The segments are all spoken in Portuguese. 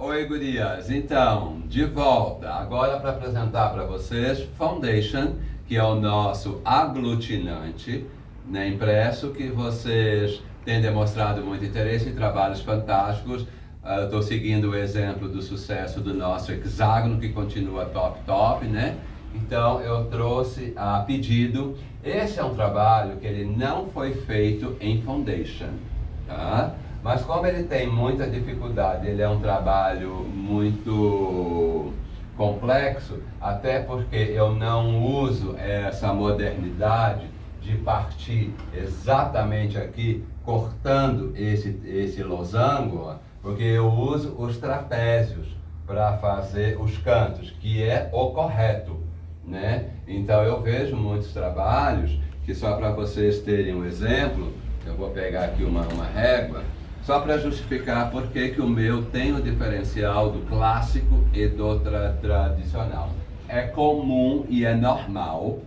Oi, gurias. Então, de volta. Agora para apresentar para vocês Foundation, que é o nosso aglutinante, né, impresso, que vocês têm demonstrado muito interesse em trabalhos fantásticos. Eu estou seguindo o exemplo do sucesso do nosso hexágono, que continua top, né? Então, eu trouxe a pedido. Esse é um trabalho que ele não foi feito em Foundation, tá? Mas como ele tem muita dificuldade, ele é um trabalho muito complexo, até porque eu não uso essa modernidade de partir exatamente aqui, cortando esse losango, ó, porque eu uso os trapézios para fazer os cantos, que é o correto, né? Então eu vejo muitos trabalhos que, só para vocês terem um exemplo, eu vou pegar aqui uma régua, só para justificar por que o meu tem o diferencial do clássico e do tradicional. É comum e é normal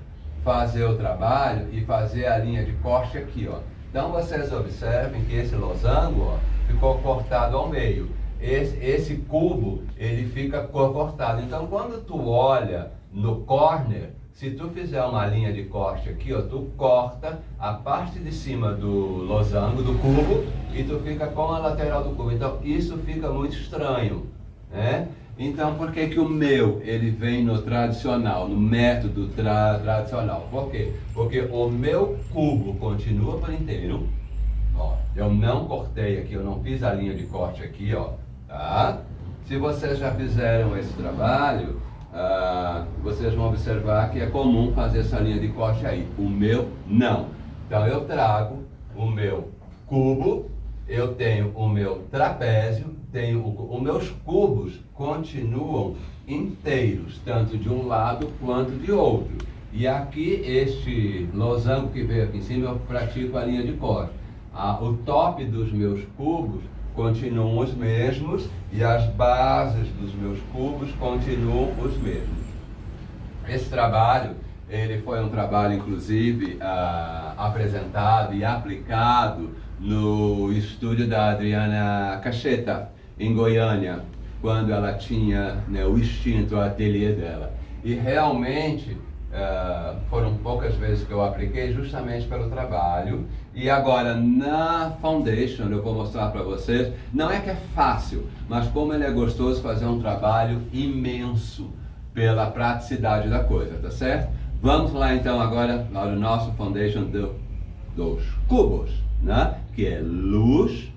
fazer o trabalho e fazer a linha de corte aqui, ó. Então vocês observem que esse losango, ó, ficou cortado ao meio. Esse cubo, ele fica cortado. Então quando tu olha no corner, se tu fizer uma linha de corte aqui, ó, tu corta a parte de cima do losango, do cubo, e tu fica com a lateral do cubo. Então isso fica muito estranho, né? Então por que o meu, ele vem no tradicional, no método tradicional? Por quê? Porque o meu cubo continua por inteiro, ó. Eu não cortei aqui, eu não fiz a linha de corte aqui, ó, tá? Se vocês já fizeram esse trabalho, vocês vão observar que é comum fazer essa linha de corte aí. O meu, não. Então eu trago o meu cubo, eu tenho o meu trapézio, os meus cubos continuam inteiros, tanto de um lado quanto de outro. E aqui, este losango que veio aqui em cima, eu pratico a linha de corte. O top dos meus cubos continuam os mesmos e as bases dos meus cubos continuam os mesmos. Esse trabalho, ele foi um trabalho inclusive apresentado e aplicado no estúdio da Adriana Cacheta, em Goiânia, quando ela tinha, né, o extinto ateliê dela. E realmente foram poucas vezes que eu apliquei, justamente pelo trabalho. E agora na Foundation eu vou mostrar para vocês, não é que é fácil, mas como ele é gostoso fazer um trabalho imenso pela praticidade da coisa, tá certo? Vamos lá então agora para o nosso Foundation dos cubos, né? Que é luz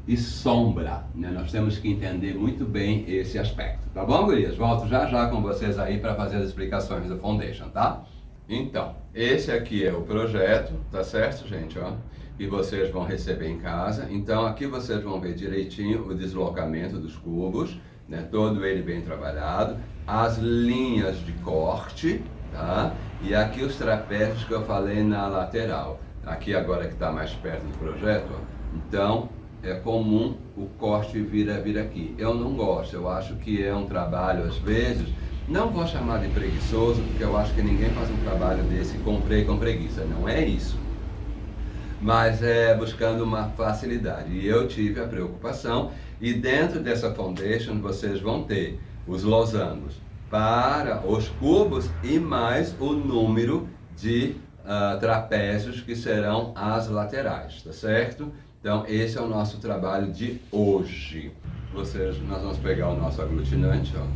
e sombra, né? Nós temos que entender muito bem esse aspecto, tá bom, gurias? Volto já com vocês aí para fazer as explicações do Foundation, tá? Então, esse aqui é o projeto, tá certo, gente, ó? E vocês vão receber em casa. Então aqui vocês vão ver direitinho o deslocamento dos cubos, né? Todo ele bem trabalhado, as linhas de corte, tá? E aqui os trapézios que eu falei na lateral. Aqui agora que está mais perto do projeto, ó. Então é comum o corte vir aqui. Eu não gosto, eu acho que é um trabalho, às vezes, não vou chamar de preguiçoso, porque eu acho que ninguém faz um trabalho desse com preguiça, não é isso. Mas é buscando uma facilidade. E eu tive a preocupação, e dentro dessa Foundation vocês vão ter os losangos para os cubos e mais o número de trapézios que serão as laterais, tá certo? Então esse é o nosso trabalho de hoje. Nós vamos pegar o nosso aglutinante, ó,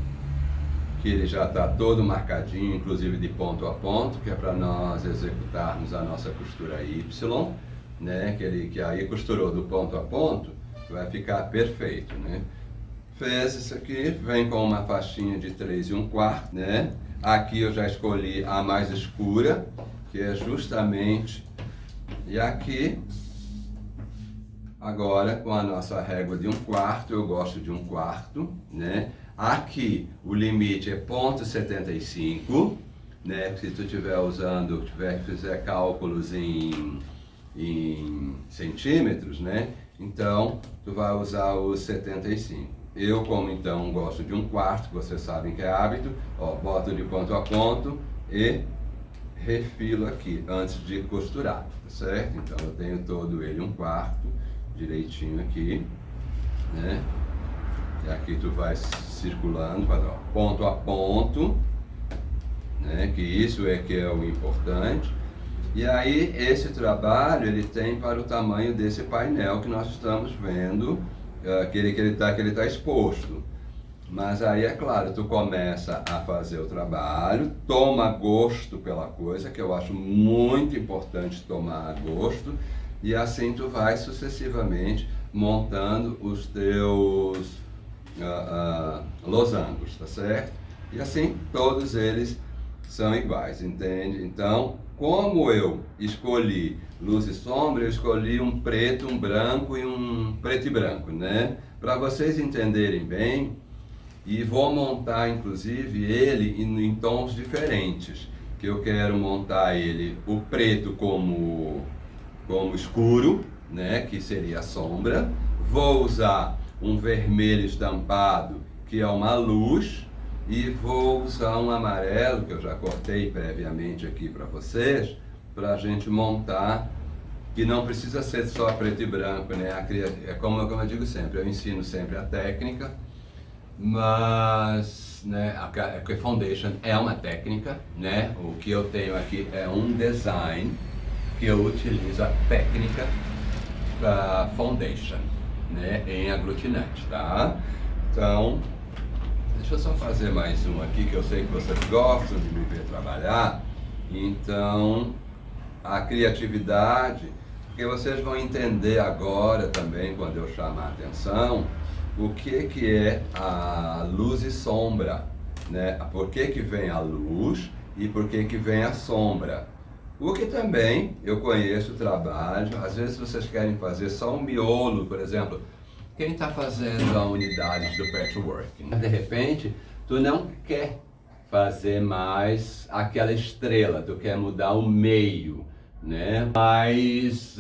que ele já está todo marcadinho, inclusive de ponto a ponto, que é para nós executarmos a nossa costura Y, né? Que aí costurou do ponto a ponto, vai ficar perfeito, né? Fez isso aqui, vem com uma faixinha de 3 1/4, né? Aqui eu já escolhi a mais escura, que é justamente, e aqui, agora com a nossa régua de 1/4, eu gosto de 1/4, né? Aqui o limite é 0,75, né? Se tu fizer cálculos em centímetros, né? Então tu vai usar os 75. Eu, como então gosto de 1/4, vocês sabem que é hábito, ó, boto de ponto a ponto e refilo aqui antes de costurar, tá certo? Então eu tenho todo ele 1/4 direitinho aqui, né? E aqui tu vai circulando, vai dar ponto a ponto, né? Que isso é que é o importante. E aí esse trabalho ele tem para o tamanho desse painel que nós estamos vendo, que ele tá exposto. Mas aí é claro, tu começa a fazer o trabalho, toma gosto pela coisa, que eu acho muito importante tomar gosto, e assim tu vai sucessivamente montando os teus losangos, tá certo? E assim todos eles são iguais, entende? Então, como eu escolhi luz e sombra, eu escolhi um preto, um branco e um preto e branco, né? Para vocês entenderem bem, e vou montar inclusive ele em tons diferentes, que eu quero montar ele, o preto como escuro, né? Que seria a sombra. Vou usar um vermelho estampado, que é uma luz, e vou usar um amarelo, que eu já cortei previamente aqui para vocês, para a gente montar, que não precisa ser só preto e branco, né? É como eu digo sempre, eu ensino sempre a técnica, mas né, a Foundation é uma técnica, né? O que eu tenho aqui é um design, que eu utilizo a técnica da Foundation, né? Em aglutinante, tá? Então, deixa eu só fazer mais um aqui, que eu sei que vocês gostam de me ver trabalhar. Então, a criatividade, porque vocês vão entender agora também, quando eu chamar a atenção, o que é a luz e sombra, né? Por que vem a luz e por que vem a sombra. O que também eu conheço o trabalho, às vezes vocês querem fazer só um miolo, por exemplo, quem está fazendo a unidade do patchwork, de repente, tu não quer fazer mais aquela estrela, tu quer mudar o meio, né? Mais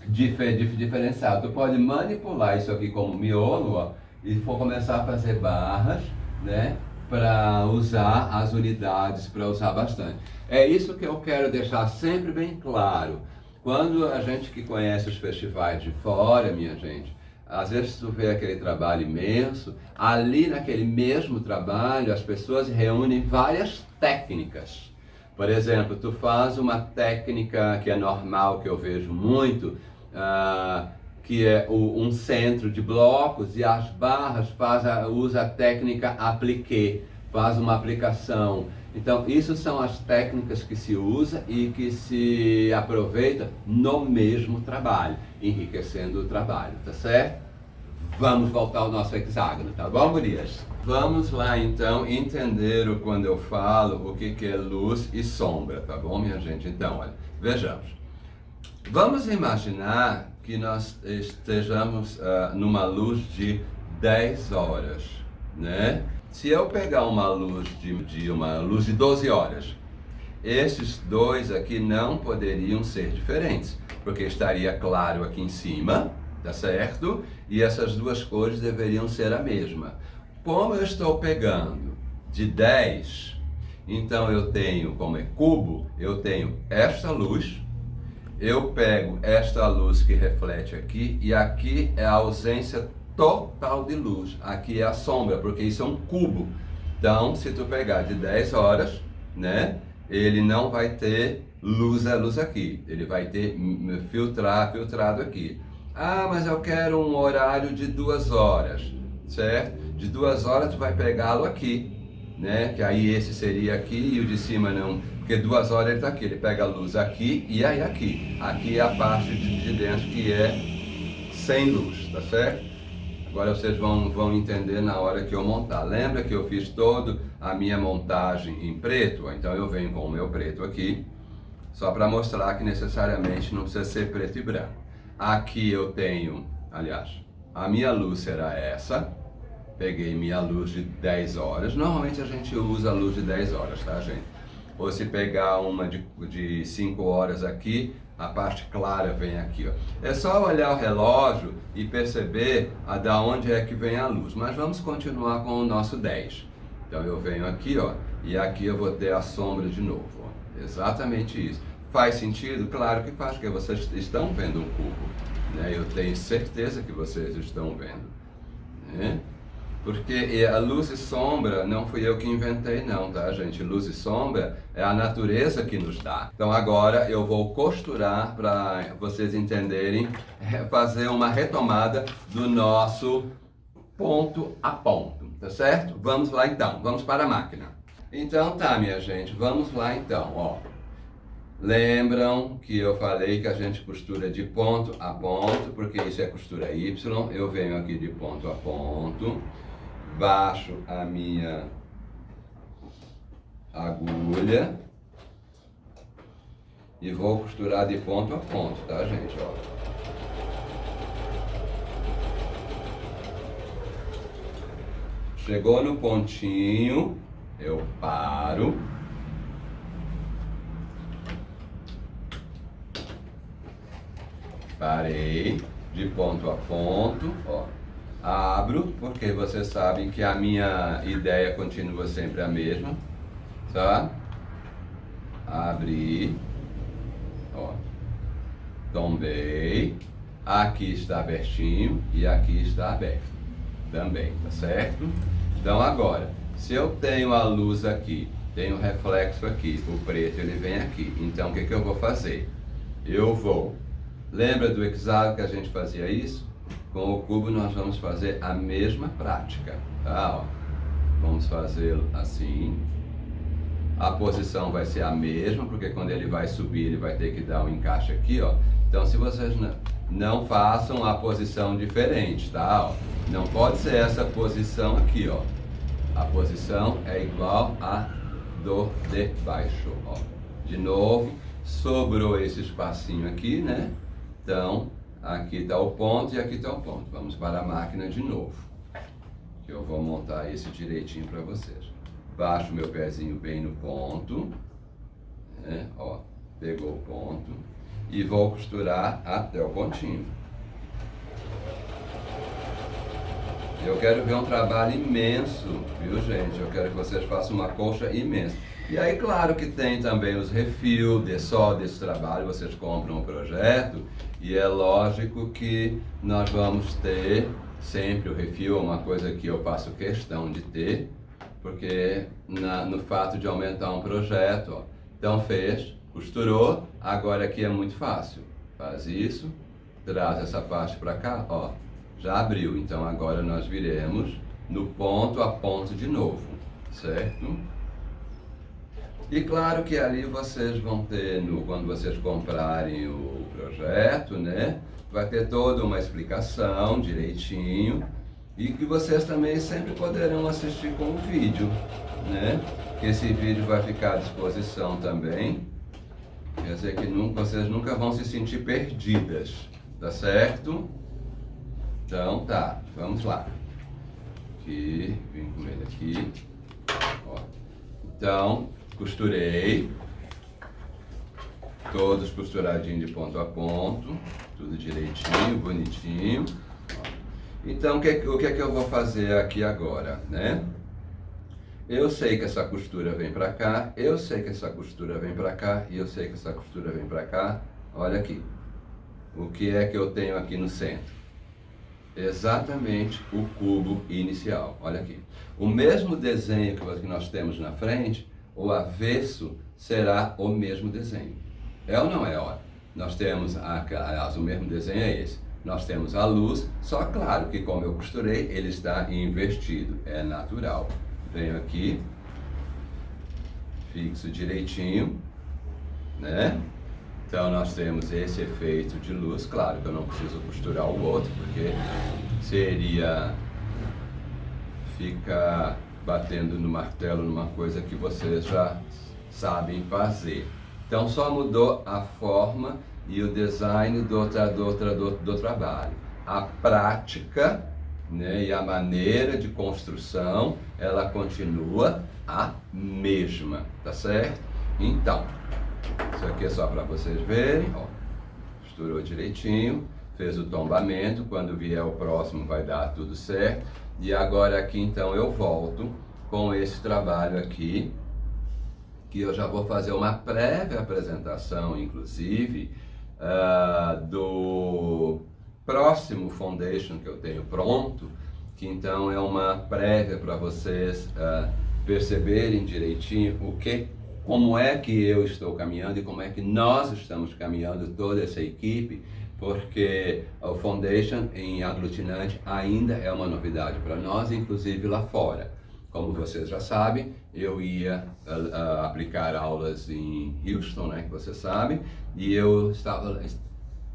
diferenciado. Tu pode manipular isso aqui como miolo, ó, e for começar a fazer barras, né? Para usar as unidades, para usar bastante. É isso que eu quero deixar sempre bem claro. Quando a gente que conhece os festivais de fora, minha gente, às vezes tu vê aquele trabalho imenso, ali naquele mesmo trabalho as pessoas reúnem várias técnicas. Por exemplo, tu faz uma técnica que é normal, que eu vejo muito, que é um centro de blocos, e as barras usa a técnica appliqué, faz uma aplicação. Então, isso são as técnicas que se usa e que se aproveita no mesmo trabalho, enriquecendo o trabalho, tá certo? Vamos voltar ao nosso hexágono, tá bom, gurias? Vamos lá, então, entender quando eu falo o que é luz e sombra, tá bom, minha gente? Então, olha, vejamos. Vamos imaginar que nós estejamos numa luz de 10 horas, né? Se eu pegar uma luz de 12 horas, esses dois aqui não poderiam ser diferentes, porque estaria claro aqui em cima, tá certo? E essas duas cores deveriam ser a mesma. Como eu estou pegando de 10, então eu tenho, como é cubo, eu tenho esta luz, eu pego esta luz que reflete aqui, e aqui é a ausência total de luz. Aqui é a sombra, porque isso é um cubo. Então, se tu pegar de 10 horas, né, ele não vai ter luz aqui. Ele vai ter filtrado aqui. Ah, mas eu quero um horário de 2 horas, certo? De 2 horas tu vai pegá-lo aqui, né? Que aí esse seria aqui e o de cima não, porque 2 horas ele está aqui, ele pega a luz aqui e aí aqui. Aqui é a parte de dentro que é sem luz, tá certo? Agora vocês vão entender na hora que eu montar. Lembra que eu fiz toda a minha montagem em preto? Então eu venho com o meu preto aqui, só para mostrar que necessariamente não precisa ser preto e branco. Aqui eu tenho, aliás, a minha luz será essa. Peguei minha luz de 10 horas. Normalmente a gente usa a luz de 10 horas, tá, gente? Ou se pegar uma de 5 horas aqui, a parte clara vem aqui, ó. É só olhar o relógio e perceber da onde é que vem a luz. Mas vamos continuar com o nosso 10. Então eu venho aqui, ó, e aqui eu vou ter a sombra de novo, ó. Exatamente isso. Faz sentido? Claro que faz, porque vocês estão vendo um cubo, né? Eu tenho certeza que vocês estão vendo. né? Porque a luz e sombra não fui eu que inventei não, tá, gente? Luz e sombra é a natureza que nos dá. Então agora eu vou costurar para vocês entenderem, fazer uma retomada do nosso ponto a ponto, tá certo? Vamos lá então, vamos para a máquina. Então tá, minha gente, vamos lá então, ó. Lembram que eu falei que a gente costura de ponto a ponto, porque isso é costura Y. Eu venho aqui de ponto a ponto, baixo a minha agulha e vou costurar de ponto a ponto, tá, gente? Ó. Chegou no pontinho, eu paro. Parei de ponto a ponto, ó. Abro, porque vocês sabem que a minha ideia continua sempre a mesma, tá? Abri, ó. Tombei, aqui está abertinho e aqui está aberto também, tá certo? Então agora, se eu tenho a luz aqui, tenho o reflexo aqui, o preto ele vem aqui, então o que que eu vou fazer? Eu vou, lembra do hexágono que a gente fazia isso? Com o cubo nós vamos fazer a mesma prática, tá? Ó, vamos fazê-lo assim. A posição vai ser a mesma, porque quando ele vai subir, ele vai ter que dar um encaixe aqui, ó. Então, se vocês não façam a posição diferente, tá? Ó, não pode ser essa posição aqui, ó. A posição é igual a do de baixo, ó. De novo, sobrou esse espacinho aqui, né? Então, aqui está o ponto e aqui está o ponto. Vamos para a máquina de novo, que eu vou montar esse direitinho para vocês. Baixo meu pezinho bem no ponto, né? Ó, pegou o ponto e vou costurar até o pontinho. Eu quero ver um trabalho imenso, viu, gente? Eu quero que vocês façam uma colcha imensa. E aí, claro que tem também os refil só desse trabalho, vocês compram o projeto e é lógico que nós vamos ter sempre o refil, é uma coisa que eu faço questão de ter, porque no fato de aumentar um projeto, ó, então fez, costurou, agora aqui é muito fácil. Faz isso, traz essa parte para cá, ó, já abriu, então agora nós viremos no ponto a ponto de novo, certo? E claro que ali vocês vão ter, quando vocês comprarem o projeto, né? Vai ter toda uma explicação direitinho e que vocês também sempre poderão assistir com o vídeo, né? Esse vídeo vai ficar à disposição também. Quer dizer que vocês nunca vão se sentir perdidas, tá certo? Então tá, vamos lá. Aqui, vim com ele aqui. Ó. Então, costurei, todos costuradinhos de ponto a ponto, tudo direitinho, bonitinho. Então, o que é que eu vou fazer aqui agora, né? Eu sei que essa costura vem pra cá, eu sei que essa costura vem pra cá, e eu sei que essa costura vem pra cá. Olha aqui, o que é que eu tenho aqui no centro? Exatamente o cubo inicial, olha aqui. O mesmo desenho que nós temos na frente, o avesso será o mesmo desenho. É ou não é? Olha, nós temos, aliás, o mesmo desenho é esse. Nós temos a luz, só claro que como eu costurei, ele está invertido, é natural. Venho aqui, fixo direitinho, né? Então nós temos esse efeito de luz, claro que eu não preciso costurar o outro, porque seria ficar batendo no martelo numa coisa que vocês já sabem fazer. Então só mudou a forma e o design do trabalho. A prática, né, e a maneira de construção, ela continua a mesma, tá certo? Então, isso aqui é só para vocês verem, ó, costurou direitinho, fez o tombamento, quando vier o próximo vai dar tudo certo. E agora aqui então eu volto com esse trabalho aqui, que eu já vou fazer uma prévia apresentação, inclusive, do próximo foundation que eu tenho pronto, que então é uma prévia para vocês perceberem direitinho como é que eu estou caminhando e como é que nós estamos caminhando, toda essa equipe, porque o Foundation em aglutinante ainda é uma novidade para nós, inclusive lá fora. Como vocês já sabem, eu ia aplicar aulas em Houston, né, que vocês sabem, e eu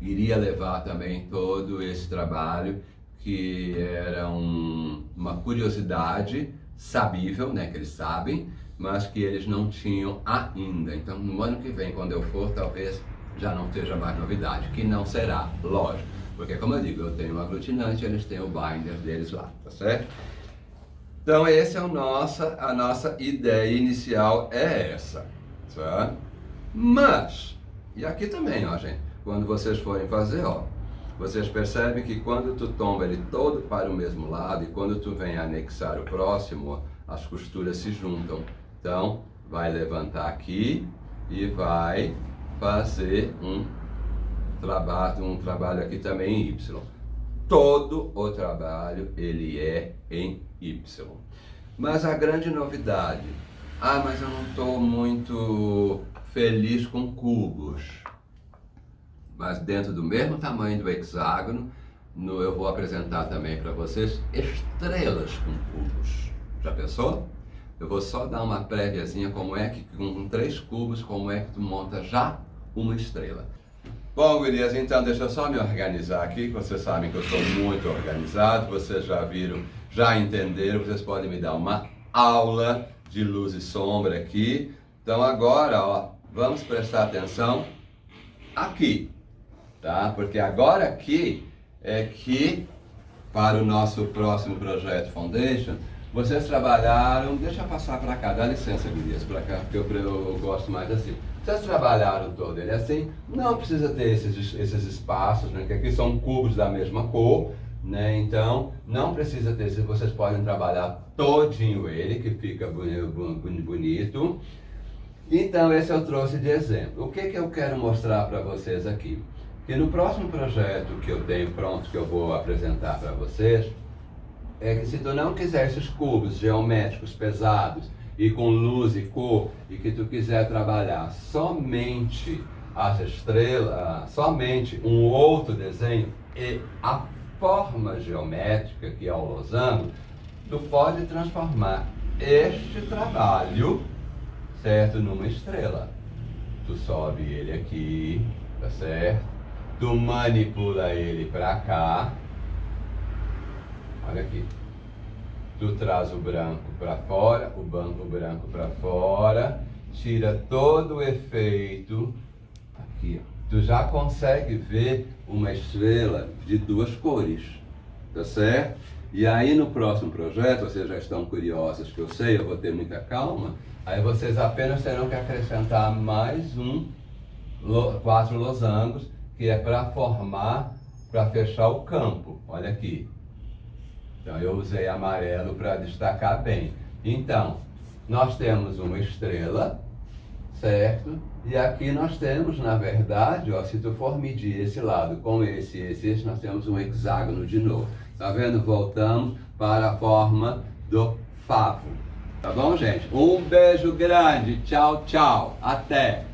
iria levar também todo esse trabalho que era uma curiosidade sabível, né, que eles sabem, mas que eles não tinham ainda. Então, no ano que vem, quando eu for, talvez já não seja mais novidade, que não será, lógico. Porque, como eu digo, eu tenho o aglutinante, eles têm o binder deles lá, tá certo? Então, essa é a nossa ideia inicial, é essa, tá? Mas, e aqui também, ó, gente, quando vocês forem fazer, ó, vocês percebem que quando tu tomba ele todo para o mesmo lado e quando tu vem anexar o próximo, ó, as costuras se juntam. Então, vai levantar aqui e vai fazer um trabalho aqui também em Y. Todo o trabalho, ele é em Y. Mas a grande novidade, mas eu não estou muito feliz com cubos. Mas dentro do mesmo tamanho do hexágono, eu vou apresentar também para vocês estrelas com cubos. Já pensou? Eu vou só dar uma préviazinha como é que com 3 cubos, como é que tu monta já uma estrela. Bom, gurias, então deixa eu só me organizar aqui, que vocês sabem que eu sou muito organizado, vocês já viram, já entenderam, vocês podem me dar uma aula de luz e sombra aqui. Então agora, ó, vamos prestar atenção aqui, tá? Porque agora aqui é que, para o nosso próximo projeto Foundation, vocês trabalharam, deixa eu passar para cá, dá licença, gurias, para cá, porque eu gosto mais assim. Vocês trabalharam todo ele assim, não precisa ter esses espaços, né, que aqui são cubos da mesma cor, né, então não precisa ter, vocês podem trabalhar todinho ele, que fica bonito. Então esse eu trouxe de exemplo. O que eu quero mostrar para vocês aqui? Que no próximo projeto que eu tenho pronto, que eu vou apresentar para vocês, é que se tu não quiser esses cubos geométricos pesados e com luz e cor, e que tu quiser trabalhar somente as estrelas, somente um outro desenho e a forma geométrica, que é o losango, tu pode transformar este trabalho, certo, numa estrela. Tu sobe ele aqui, tá certo? Tu manipula ele para cá. Olha aqui. Tu traz o branco para fora, o branco para fora, tira todo o efeito. Aqui, ó. Tu já consegue ver uma estrela de 2 cores, tá certo? E aí no próximo projeto, vocês já estão curiosos, que eu sei, eu vou ter muita calma, aí vocês apenas terão que acrescentar mais 4 losangos, que é para fechar o campo. Olha aqui. Então eu usei amarelo para destacar bem. Então, nós temos uma estrela, certo? E aqui nós temos, na verdade, ó, se tu for medir esse lado com esse, nós temos um hexágono de novo. Tá vendo? Voltamos para a forma do favo. Tá bom, gente? Um beijo grande. Tchau, tchau. Até!